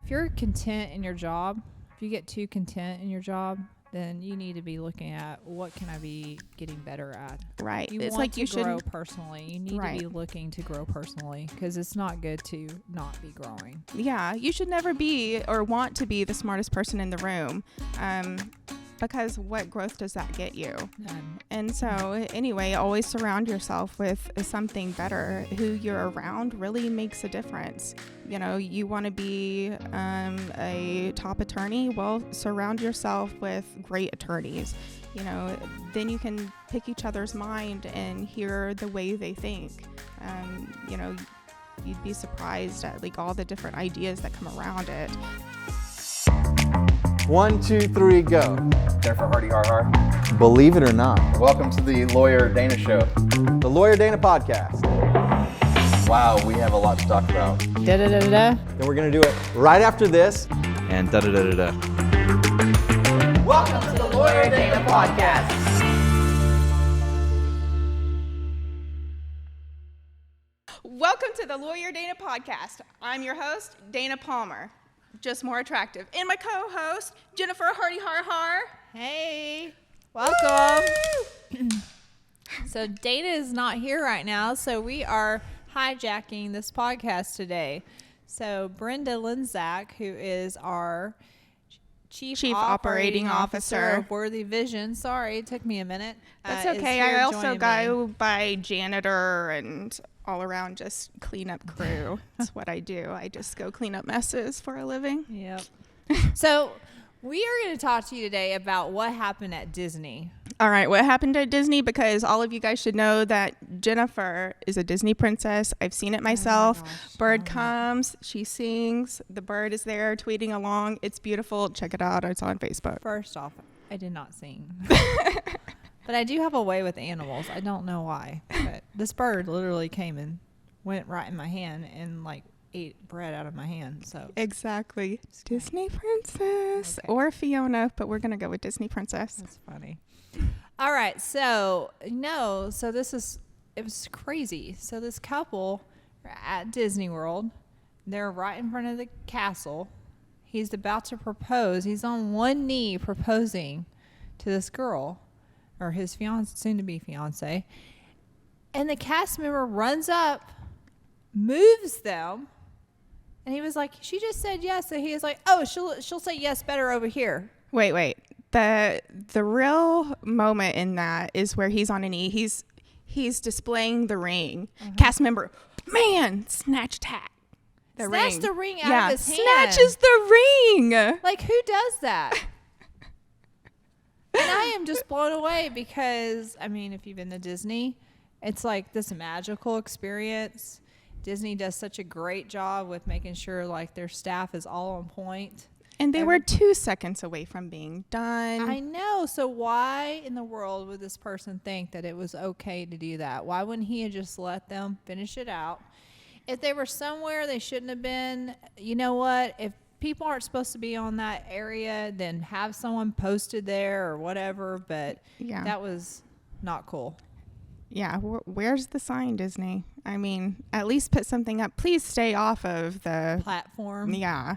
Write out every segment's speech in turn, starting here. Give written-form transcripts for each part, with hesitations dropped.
if you're content in your job, if you get too content in your job, then you need to be looking at what can I be getting better at. Right. You it's want like to you grow should personally. You need Right. to be looking to grow personally because it's not good to not be growing. Yeah, you should never be or want to be the smartest person in the room. Because what growth does that get you? None. And so anyway, always surround yourself with something better. Who you're around really makes a difference. You know, you want to be a top attorney? Well, surround yourself with great attorneys. You know, then you can pick each other's mind and hear the way they think. You know, you'd be surprised at like all the different ideas that come around it. 1, 2, 3, go. Jennifer Hardy, har har. Believe it or not, Welcome to the Lawyer Dana Show. the Lawyer Dana podcast. Wow, we have a lot to talk about. Da da da da da. And we're going to do it right after this. And da da da da da. Welcome to the Lawyer Dana Podcast. Welcome to the Lawyer Dana Podcast. I'm your host, Dana Palmer, just more attractive. And my co-host, Jennifer Hardy har har. Hey, welcome. So Dana is not here right now, so we are hijacking this podcast today. So Brenda Linzak, who is our Chief Operating Officer of Worthy Vision. Sorry, it took me a minute. That's is okay. here I also joining go me. by janitor and all around just cleanup crew. That's what I do. I just go clean up messes for a living. Yep. So we are going to talk to you today about what happened at Disney. All right, what happened at Disney? Because all of you guys should know that Jennifer is a Disney princess. I've seen it myself. gosh, Bird no. comes, she sings, the bird is there tweeting along. It's beautiful. Check it out. It's on Facebook. First off, I did not sing. But I do have a way with animals. I don't know why. But this bird literally came and went right in my hand and like ate bread out of my hand. So Exactly. Disney princess Okay. or Fiona, but we're going to go with Disney princess. that's funny. All right. So it was crazy. So this couple are at Disney World. They're right in front of the castle. He's about to propose. He's on one knee proposing to this girl, or his soon-to-be fiance. And the cast member runs up, moves them, and he was like, she just said yes. So he was like, oh, she'll say yes better over here. Wait. The real moment in that is where he's on a knee. He's displaying the ring. Cast member, man, snatched Snatched the ring out of his hand. Snatches the ring. Like, who does that? And I am just blown away because, I mean, if you've been to Disney, it's like this magical experience. Disney does such a great job with making sure, like, their staff is all on point. And they were 2 seconds away from being done. I know. So why in the world would this person think that it was okay to do that? Why wouldn't he have just let them finish it out? If they were somewhere they shouldn't have been, you know what? If people aren't supposed to be on that area, then have someone posted there or whatever. But Yeah. that was not cool. Yeah, where's the sign, Disney? I mean, at least put something up. Please stay off of the Platform. Yeah.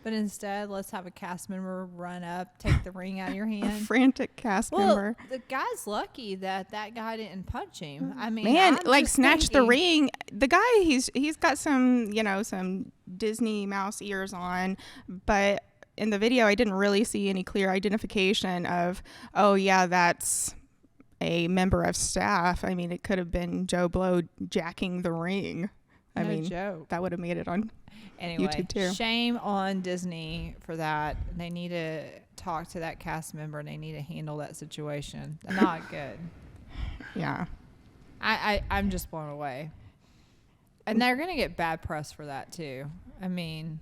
But instead, let's have a cast member run up, take the ring out of your A hand. frantic cast Well, member. the guy's lucky that guy didn't punch him. I mean, Man, I'm like just snatch the thinking- ring. The guy, he's got some, some Disney mouse ears on, but in the video I didn't really see any clear identification of, oh yeah, that's a member of staff. I mean, it could have been Joe Blow jacking the ring. I No mean, joke. that would have made it on Anyway, YouTube too. shame on Disney for that. They need to talk to that cast member and they need to handle that situation. Not good. Yeah. I'm just blown away. And they're going to get bad press for that too. I mean,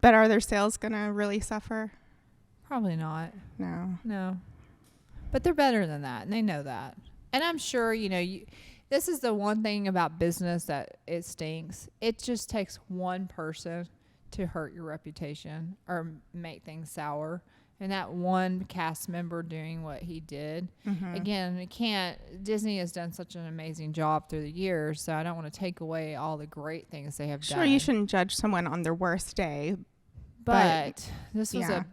But are their sales going to really suffer? probably not. No. But they're better than that, and they know that. And I'm sure, this is the one thing about business that it stinks. It just takes one person to hurt your reputation or make things sour. And that one cast member doing what he did. Mm-hmm. Again, Disney has done such an amazing job through the years, so I don't want to take away all the great things they have done. Sure, you shouldn't judge someone on their worst day, But this was yeah. a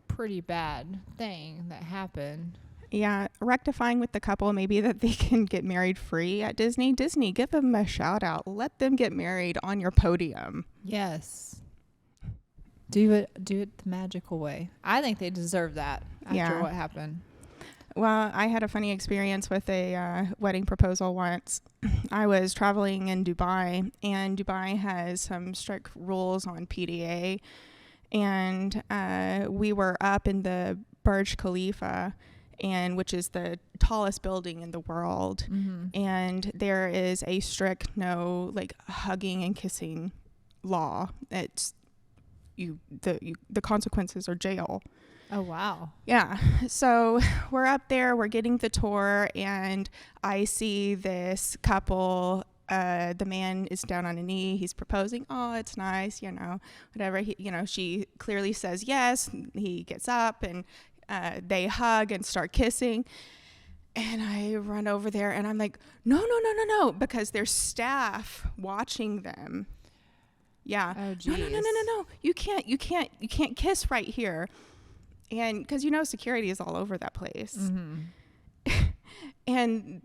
pretty bad thing that happened. Yeah, rectifying with the couple, maybe that they can get married free at Disney. Disney, give them a shout out. Let them get married on your podium. Yes. Do it the magical way. I think they deserve that after what happened. Well, I had a funny experience with a wedding proposal once. I was traveling in Dubai, and Dubai has some strict rules on PDA. And we were up in the Burj Khalifa, which is the tallest building in the world. Mm-hmm. And there is a strict no hugging and kissing law. It's the consequences are jail. Oh, wow. Yeah. So we're up there, we're getting the tour, and I see this couple. The man is down on a knee. He's proposing. Oh, it's nice, whatever. She clearly says yes. He gets up and they hug and start kissing. And I run over there and I'm like, no, because there's staff watching them. Yeah. Oh, geez. No. You can't kiss right here. And because security is all over that place. Mm-hmm. And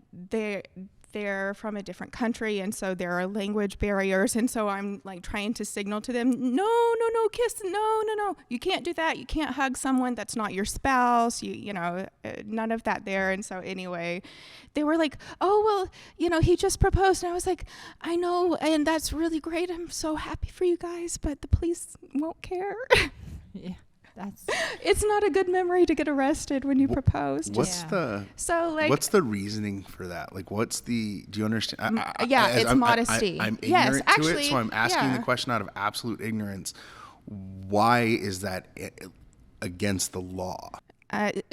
they're from a different country, and so there are language barriers, and so I'm trying to signal to them, no kiss, no, you can't do that, you can't hug someone that's not your spouse, none of that there. And so anyway, they were like, oh well, he just proposed, and I was like, I know, and that's really great, I'm so happy for you guys, but the police won't care. Yeah. It's not a good memory to get arrested when you proposed. What's the reasoning for that? Do you understand? It's modesty. I'm ignorant yes, to actually, it, so I'm asking the question out of absolute ignorance. Why is that against the law?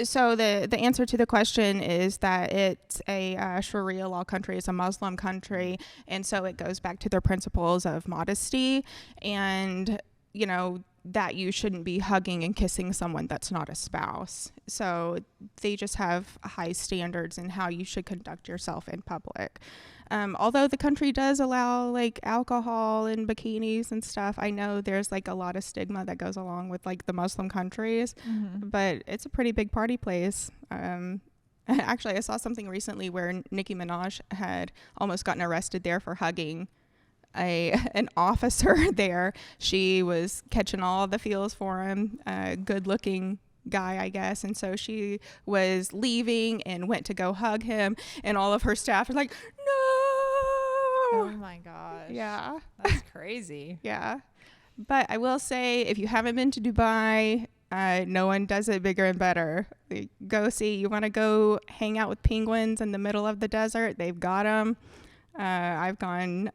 So the answer to the question is that it's a Sharia law country. It's a Muslim country, and so it goes back to their principles of modesty and that you shouldn't be hugging and kissing someone that's not a spouse. So they just have high standards in how you should conduct yourself in public. Although the country does allow alcohol and bikinis and stuff, I know there's a lot of stigma that goes along with the Muslim countries, but it's a pretty big party place. Actually, I saw something recently where Nicki Minaj had almost gotten arrested there for hugging an officer there. She was catching all the feels for him, good looking guy, I guess, and so she was leaving and went to go hug him, and all of her staff are like, no. Oh my gosh. Yeah, that's crazy. Yeah, but I will say, if you haven't been to Dubai, no one does it bigger and better. Go see. You want to go hang out with penguins in the middle of the desert? They've got them. I've gone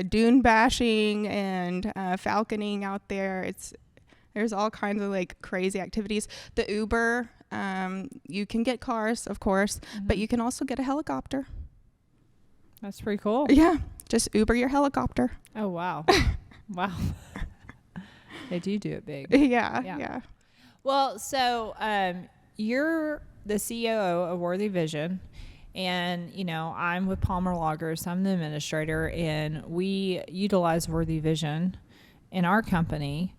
dune bashing and falconing out there. There's all kinds of crazy activities. The Uber, you can get cars, of course, but you can also get a helicopter. That's pretty cool. Yeah, just Uber your helicopter. Oh, wow. Wow. They do it big. Yeah. Well, so you're the CEO of Worthy Vision. And, I'm with Palmer Loggers. I'm the administrator, and we utilize Worthy Vision in our company.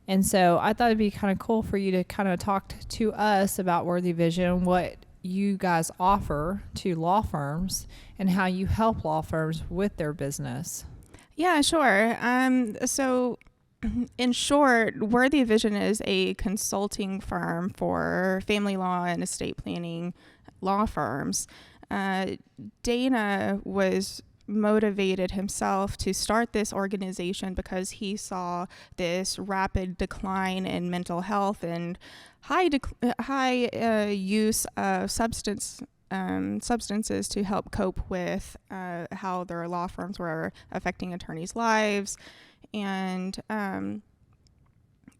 And so I thought it'd be kind of cool for you to kind of talk to us about Worthy Vision, what you guys offer to law firms, and how you help law firms with their business. Yeah, sure. So in short, Worthy Vision is a consulting firm for family law and estate planning law firms. Dana was motivated himself to start this organization because he saw this rapid decline in mental health and high use of substances to help cope with how their law firms were affecting attorneys' lives. And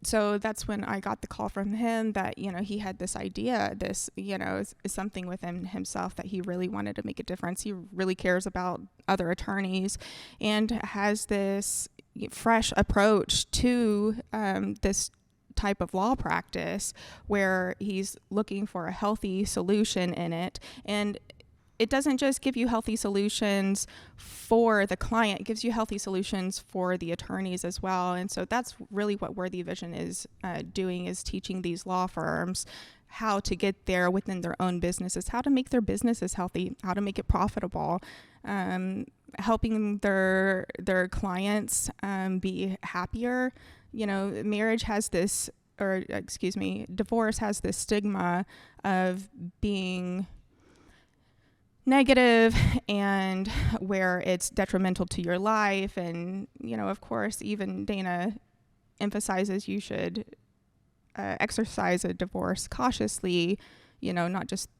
so that's when I got the call from him that, he had this idea, is something within himself that he really wanted to make a difference. He really cares about other attorneys and has this fresh approach to this type of law practice where he's looking for a healthy solution in it. And it doesn't just give you healthy solutions for the client, it gives you healthy solutions for the attorneys as well. And so that's really what Worthy Vision is doing, is teaching these law firms how to get there within their own businesses, how to make their businesses healthy, how to make it profitable, helping their clients be happier. You know, divorce has this stigma of being negative and where it's detrimental to your life. And, you know, of course, even Dana emphasizes you should exercise a divorce cautiously, you know, not just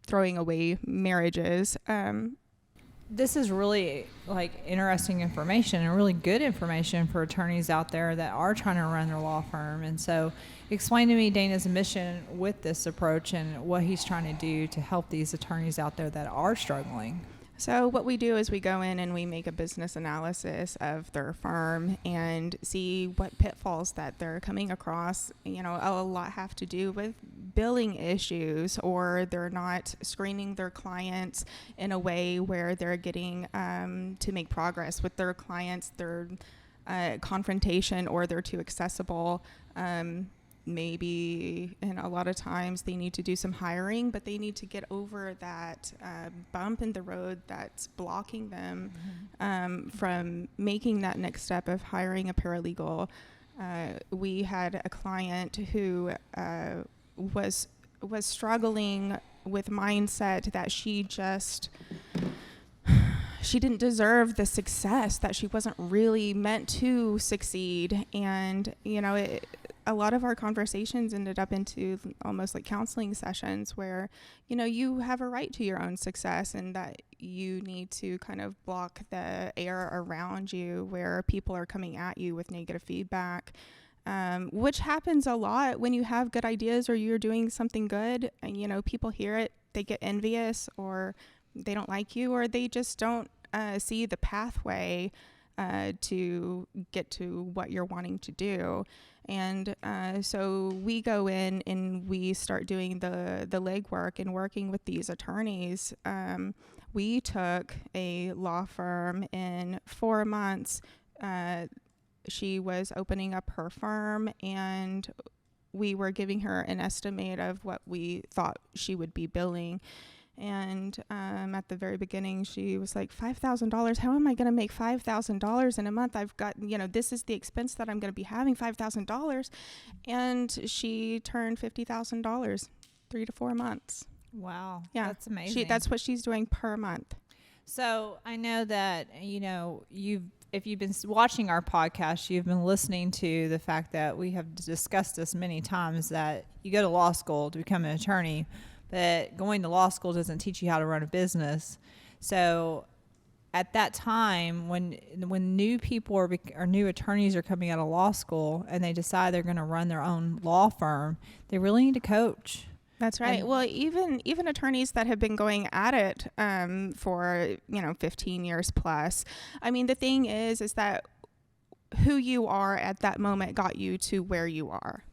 throwing away marriages. This is really like interesting information and really good information for attorneys out there that are trying to run their law firm. And so explain to me Dana's mission with this approach and what he's trying to do to help these attorneys out there that are struggling. So what we do is we go in and we make a business analysis of their firm and see what pitfalls that they're coming across. You know, a lot have to do with billing issues, or they're not screening their clients in a way where they're getting to make progress with their clients. They're confrontation, or they're too accessible. Maybe, and a lot of times they need to do some hiring, but they need to get over that bump in the road that's blocking them from making that next step of hiring a paralegal. We had a client who was struggling with mindset that she didn't deserve the success, that she wasn't really meant to succeed. And, you know, a lot of our conversations ended up into almost like counseling sessions where, you know, you have a right to your own success, and that you need to kind of block the air around you where people are coming at you with negative feedback, which happens a lot when you have good ideas or you're doing something good, and, you know, people hear it, they get envious, or they don't like you, or they just don't see the pathway to get to what you're wanting to do. And so we go in and we start doing the legwork and working with these attorneys. We took a law firm in 4 months. She was opening up her firm, and we were giving her an estimate of what we thought she would be billing. And at the very beginning, she was like, $5,000. How am I going to make $5,000 in a month? I've got, you know, this is the expense that I'm going to be having, $5,000. And she turned $50,000, 3 to 4 months. Wow. Yeah. That's amazing. That's what she's doing per month. So I know that, you know, if you've been watching our podcast, you've been listening to the fact that we have discussed this many times, that you go to law school to become an attorney, but going to law school doesn't teach you how to run a business. So at that time, when new people or new attorneys are coming out of law school and they decide they're going to run their own law firm, they really need a coach. That's right. Well, even attorneys that have been going at it for, you know, 15 years plus. I mean, the thing is that who you are at that moment got you to where you are.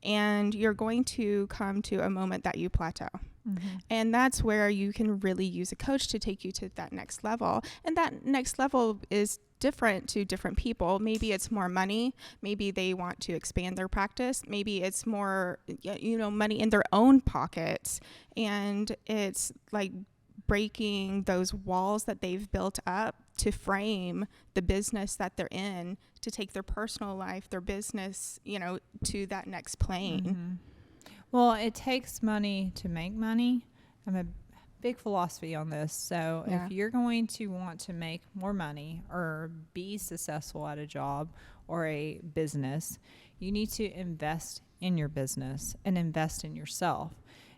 And you're going to come to a moment that you plateau. Mm-hmm. And that's where you can really use a coach to take you to that next level. And that next level is different to different people. Maybe it's more money. Maybe they want to expand their practice. Maybe it's more, you know, money in their own pockets. And it's like breaking those walls that they've built up to frame the business that they're in, to take their personal life, their business, you know, to that next plane. Mm-hmm. Well, it takes money to make money. I'm a big philosophy on this. So if you're going to want to make more money or be successful at a job or a business, you need to invest in your business and invest in yourself.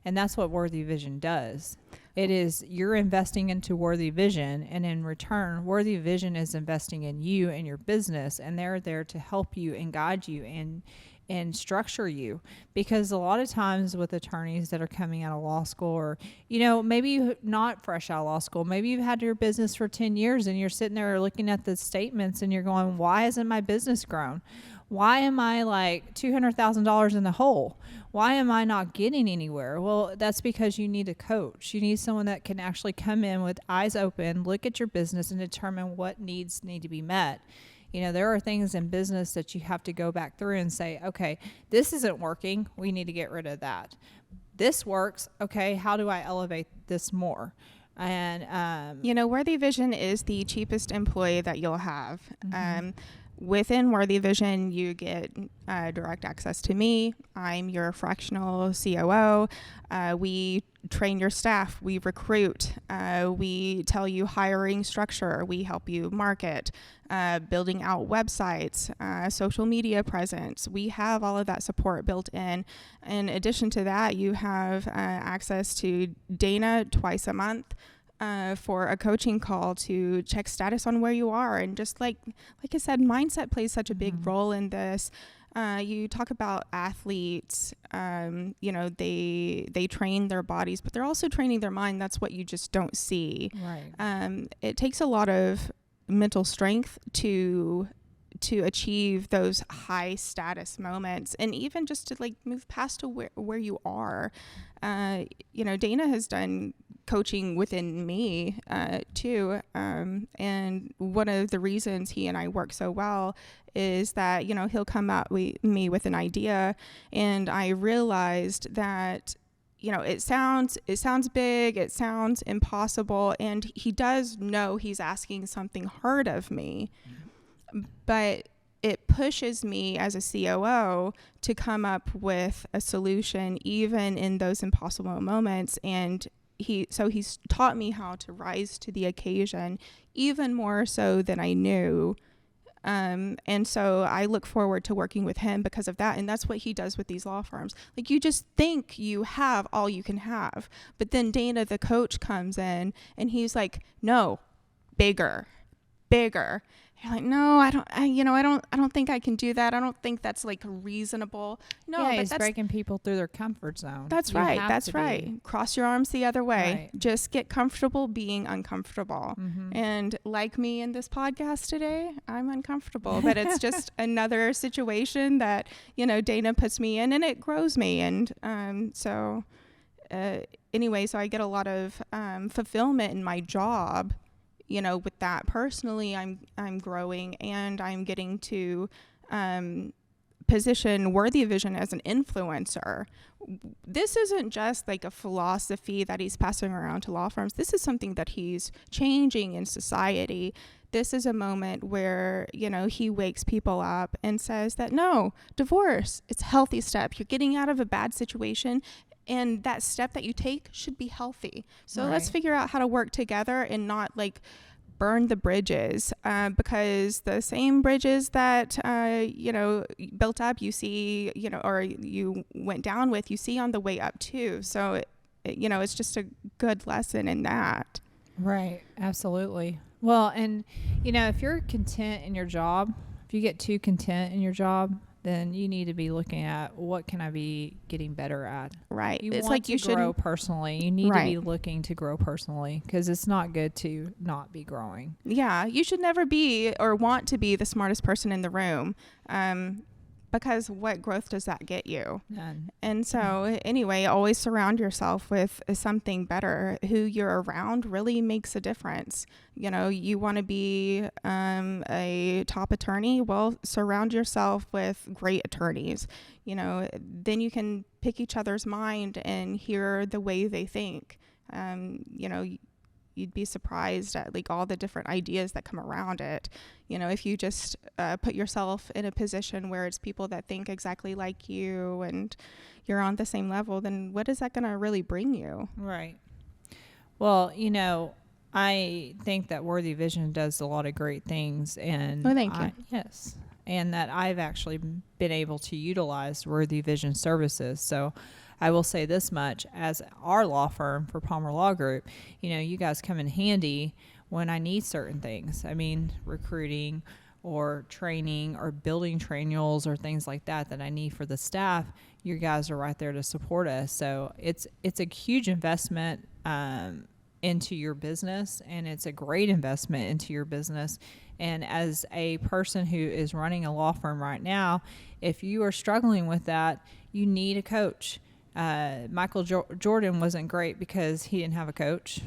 And that's what Worthy Vision does. It is, you're investing into Worthy Vision, and in return, Worthy Vision is investing in you and your business, and they're there to help you and guide you in and structure you. Because a lot of times with attorneys that are coming out of law school, or, you know, maybe you not fresh out of law school, maybe you've had your business for 10 years and you're sitting there looking at the statements and you're going, why hasn't my business grown? Why am I like $200,000 in the hole? Why am I not getting anywhere? Well, that's because you need a coach. You need someone that can actually come in with eyes open, look at your business, and determine what needs need to be met. You know, there are things in business that you have to go back through and say, okay, this isn't working. We need to get rid of that. This works. Okay, how do I elevate this more? And, you know, Worthy Vision is the cheapest employee that you'll have. Within Worthy Vision, you get direct access to me. I'm your fractional COO. We train your staff. We recruit. We tell you hiring structure. We help you market, building out websites, social media presence. We have all of that support built in. In addition to that, you have access to Dana twice a month. For a coaching call to check status on where you are. And just like I said, mindset plays such a big role in this. You talk about athletes, you know, they train their bodies, but they're also training their mind. That's what you just don't see. right. It takes a lot of mental strength to achieve those high status moments, and even just to like move past to where you are. You know, Dana has done coaching within me too, and one of the reasons he and I work so well is that, you know, he'll come at me with an idea, and I realized that, you know, it sounds big, it sounds impossible, and he does know he's asking something hard of me, but it pushes me as a COO to come up with a solution even in those impossible moments. And he's taught me how to rise to the occasion even more so than I knew. And so I look forward to working with him because of that. And that's what he does with these law firms. Like, you just think you have all you can have, but then Dana, the coach, comes in and he's like, no, bigger. You're like, no, I don't think I can do that. I don't think that's like reasonable. No, Yeah, but it's that's breaking people through their comfort zone. That's You right. have That's to be. right. Cross your arms the other way. Right. Just get comfortable being uncomfortable. Mm-hmm. And like me in this podcast today, I'm uncomfortable, but it's just another situation that, you know, Dana puts me in, and it grows me. And anyway, so I get a lot of fulfillment in my job. You know, with that personally, I'm growing, and I'm getting to position Worthy Vision as an influencer. This isn't just like a philosophy that he's passing around to law firms. This is something that he's changing in society. This is a moment where, you know, he wakes people up and says that, no, divorce, it's a healthy step. You're getting out of a bad situation, and that step that you take should be healthy. So let's Right. figure out how to work together and not like burn the bridges, because the same bridges that, you know, built up, you see, you know, or you went down with, you see on the way up too. So, you know, it's just a good lesson in that. Right. Absolutely. Well, and, you know, if you're content in your job, if you get too content in your job, then you need to be looking at what can I be getting better at. Right. You It's want like to you grow should personally. You need to be Right. looking to grow personally, because it's not good to not be growing. Yeah, you should never be or want to be the smartest person in the room, because what growth does that get you? None. And so anyway, always surround yourself with something better. Who you're around really makes a difference. You know, you want to be a top attorney? Well, surround yourself with great attorneys. You know, then you can pick each other's mind and hear the way they think. You know, you'd be surprised at like all the different ideas that come around it. You know, if you just put yourself in a position where it's people that think exactly like you and you're on the same level, then what is that going to really bring you? Right. Well, you know, I think that Worthy Vision does a lot of great things, and Oh, thank you. Yes, and that I've actually been able to utilize Worthy Vision services. So I will say this much: as our law firm for Palmer Law Group, you know, you guys come in handy when I need certain things. I mean, recruiting, or training or building trainuals or things like that I need for the staff, you guys are right there to support us. So it's a huge investment into your business, and it's a great investment into your business. And as a person who is running a law firm right now, if you are struggling with that, you need a coach. Michael Jordan wasn't great because he didn't have a coach.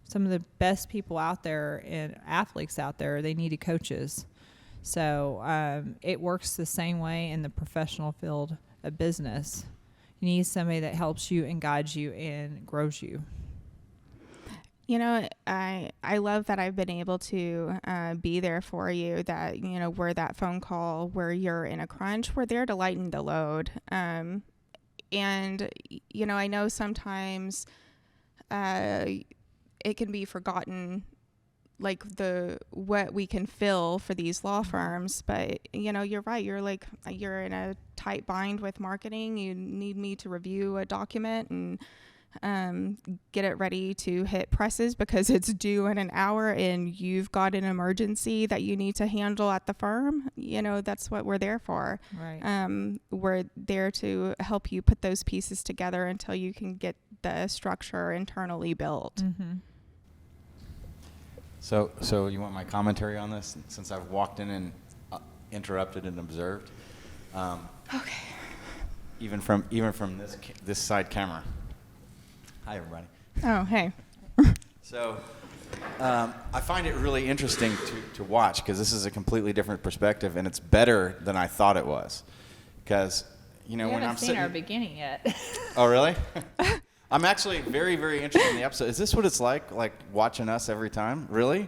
Some of the best people out there and athletes out there, they needed coaches. So it works the same way in the professional field of business. You need somebody that helps you and guides you and grows you. You know, I love that I've been able to be there for you, that, you know, we're that phone call where you're in a crunch. We're there to lighten the load. And, you know, I know sometimes it can be forgotten, like what we can fill for these law firms. But, you know, you're right. You're in a tight bind with marketing. You need me to review a document and get it ready to hit presses because it's due in an hour and you've got an emergency that you need to handle at the firm. You know, that's what we're there for. Right. We're there to help you put those pieces together until you can get the structure internally built. Mm-hmm. So you want my commentary on this since I've walked in and interrupted and observed? Okay. Even from this side camera. Hi, everybody. Oh, hey. So I find it really interesting to watch because this is a completely different perspective, and it's better than I thought it was. Because, you know, when I'm seen sitting... our beginning yet. Oh, really? I'm actually very, very interested in the episode. Is this what it's like watching us every time? Really?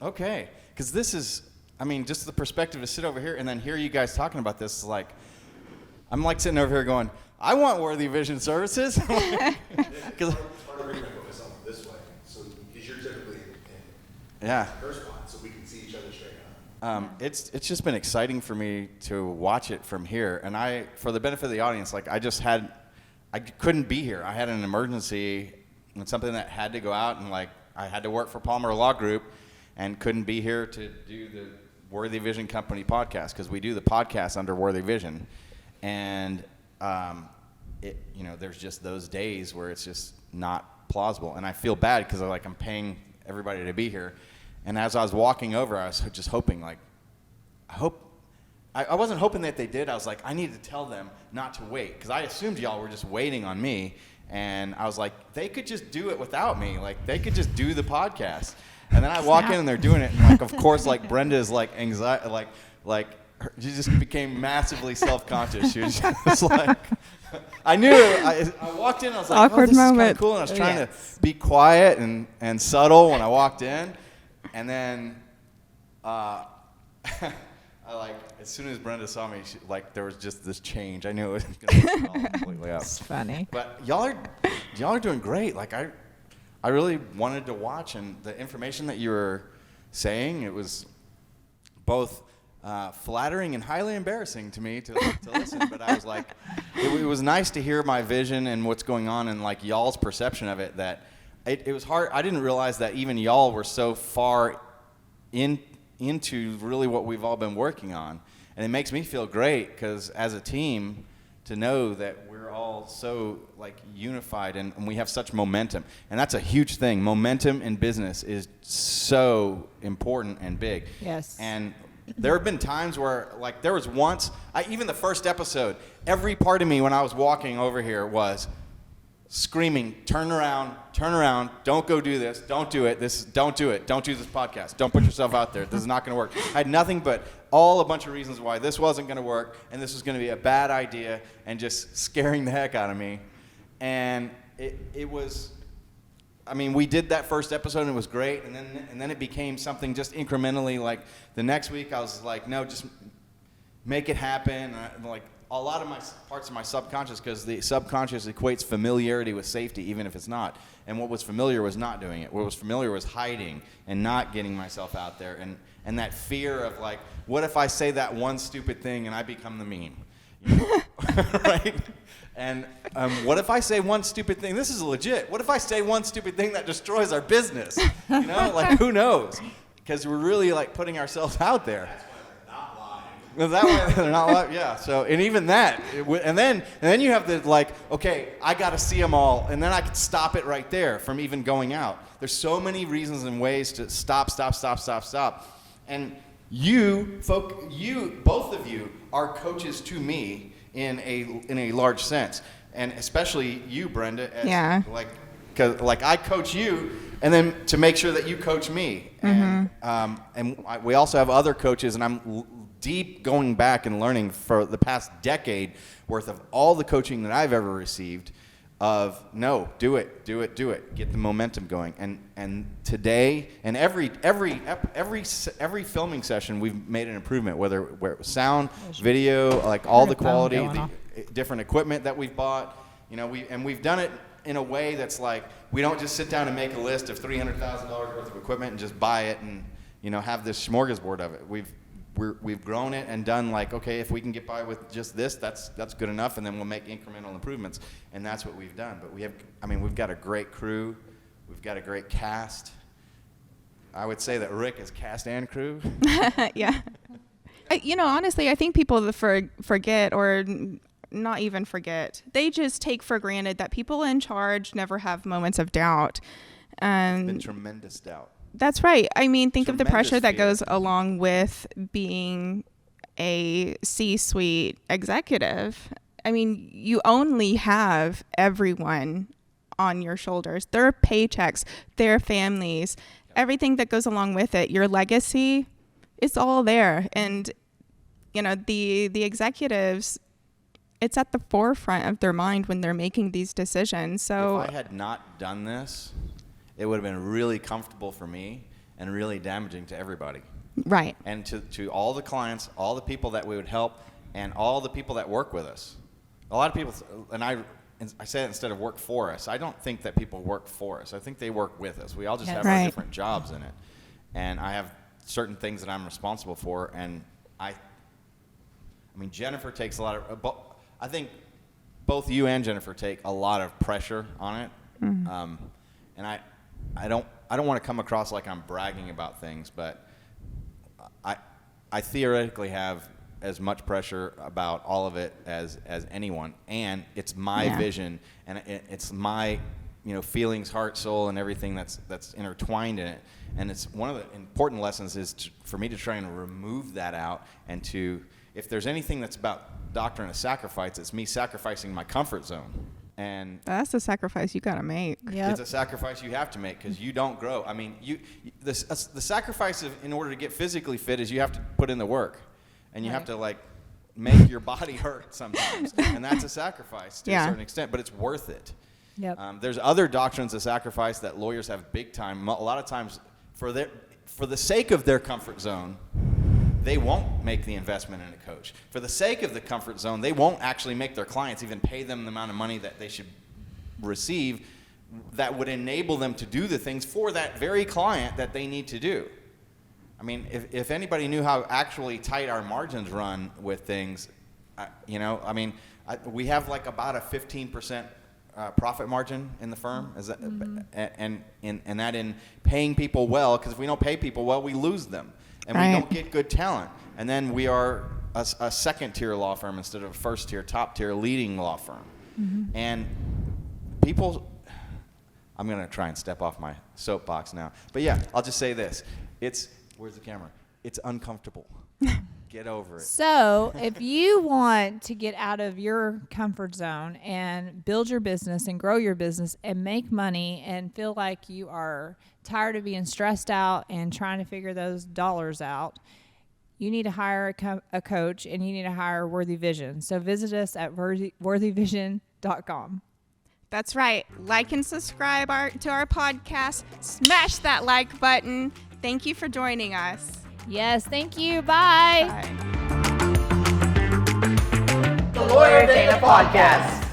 Okay. Because this is, I mean, just the perspective to sit over here and then hear you guys talking about this is like, I'm like sitting over here going, I want Worthy Vision Services. Part of the reason I focus on this way, so because you're typically in her spot, so we can see each other straight up. It's just been exciting for me to watch it from here, and for the benefit of the audience, I couldn't be here. I had an emergency and something that had to go out, and I had to work for Palmer Law Group, and couldn't be here to do the Worthy Vision Company podcast because we do the podcast under Worthy Vision, and you know, there's just those days where it's just not plausible, and I feel bad because I'm paying everybody to be here, and as I was walking over, I was just hoping I wasn't hoping that they did. I was like, I need to tell them not to wait because I assumed y'all were just waiting on me, and I was like, they could just do it without me. They could just do the podcast, and then I walk in and they're doing it, and of course, Brenda is anxiety, she just became massively self-conscious. She was just I knew it. I walked in, I was like, awkward this moment. is kind of cool, and I was trying to be quiet and subtle when I walked in, and then as soon as Brenda saw me, there was just this change. I knew it was going to fall completely out. It's funny. But y'all are doing great. I really wanted to watch, and the information that you were saying, it was both flattering and highly embarrassing to me to listen. But I was like, it was nice to hear my vision and what's going on, and y'all's perception of it. That it was hard. I didn't realize that even y'all were so far into really what we've all been working on, and it makes me feel great because as a team to know that we're all so unified and we have such momentum, and that's a huge thing. Momentum in business is so important and big. Yes. And there have been times where there was once even the first episode, every part of me when I was walking over here was screaming, turn around, don't go do this, don't do it, don't do this podcast, don't put yourself out there, this is not going to work. I had nothing but a bunch of reasons why this wasn't going to work, and this was going to be a bad idea, and just scaring the heck out of me. And it was, we did that first episode, and it was great, and then it became something just incrementally, the next week I was like, no, just make it happen, a lot of my parts of my subconscious, because the subconscious equates familiarity with safety, even if it's not. And what was familiar was not doing it. What was familiar was hiding and not getting myself out there. And that fear of what if I say that one stupid thing and I become the meme? You know? Right? And what if I say one stupid thing? This is legit. What if I say one stupid thing that destroys our business? You know, who knows? because we're really like putting ourselves out there. Is that why they're not live? Yeah. So, and even that, and then you have the like, okay, I got to see them all, and then I could stop it right there from even going out. There's so many reasons and ways to stop. And both of you are coaches to me in a large sense, and especially you, Brenda. As, Cause like I coach you, and then to make sure that you coach me, and we also have other coaches, and I'm deep going back and learning for the past decade worth of all the coaching that I've ever received of no, do it, get the momentum going. And today and every filming session we've made an improvement, where it was sound, video, like all the quality, the different equipment that we've bought, we've done it in a way that's like we don't just sit down and make a list of $300,000 worth of equipment and just buy it and have this smorgasbord of it. We've grown it and done like, okay, if we can get by with just this, that's good enough, and then we'll make incremental improvements, and that's what we've done. But we've got a great crew, we've got a great cast. I would say that Rick is cast and crew. Yeah. Honestly, I think people forget, or not even forget, they just take for granted that people in charge never have moments of doubt. It's been tremendous doubt. That's right. I mean, think of the pressure that fear. goes along with being a C-suite executive. I mean, you only have everyone on your shoulders. Their paychecks, their families, everything that goes along with it, your legacy, it's all there. And, the executives, it's at the forefront of their mind when they're making these decisions. So if I had not done this, it would have been really comfortable for me and really damaging to everybody. Right. And to all the clients, all the people that we would help, and all the people that work with us. A lot of people, and I say it instead of work for us, I don't think that people work for us. I think they work with us. We all just have our different jobs in it. And I have certain things that I'm responsible for, and I mean, Jennifer takes a lot of, I think both you and Jennifer take a lot of pressure on it. Mm-hmm. And I don't want to come across like I'm bragging about things, but I theoretically have as much pressure about all of it as anyone, and it's my vision, and it's my feelings, heart, soul, and everything that's intertwined in it. And it's one of the important lessons is for me to try and remove that out, and if there's anything that's about doctrine of sacrifice, it's me sacrificing my comfort zone. And that's a sacrifice you got to make. Yep. It's a sacrifice you have to make because you don't grow. I mean, the sacrifice in order to get physically fit is you have to put in the work, and you have to like make your body hurt sometimes, and that's a sacrifice to a certain extent, but it's worth it. Yep. There's other doctrines of sacrifice that lawyers have big time. A lot of times, for the sake of their comfort zone, they won't make the investment in a coach. For the sake of the comfort zone, they won't actually make their clients even pay them the amount of money that they should receive that would enable them to do the things for that very client that they need to do. I mean, if anybody knew how actually tight our margins run with things, we have like about a 15% profit margin in the firm, is that, and that in paying people well, because if we don't pay people well, we lose them. And we don't get good talent. And then we are a second-tier law firm instead of a first-tier, top-tier, leading law firm. Mm-hmm. And people, I'm going to try and step off my soapbox now. But yeah, I'll just say this. Where's the camera? It's uncomfortable. Get over it. So if you want to get out of your comfort zone and build your business and grow your business and make money and feel like you are tired of being stressed out and trying to figure those dollars out, you need to hire a coach, and you need to hire Worthy Vision. So visit us at worthyvision.com. That's right. Like and subscribe to our podcast. Smash that like button. Thank you for joining us. Yes, thank you. Bye. Bye. The Lawyer Dana Podcast.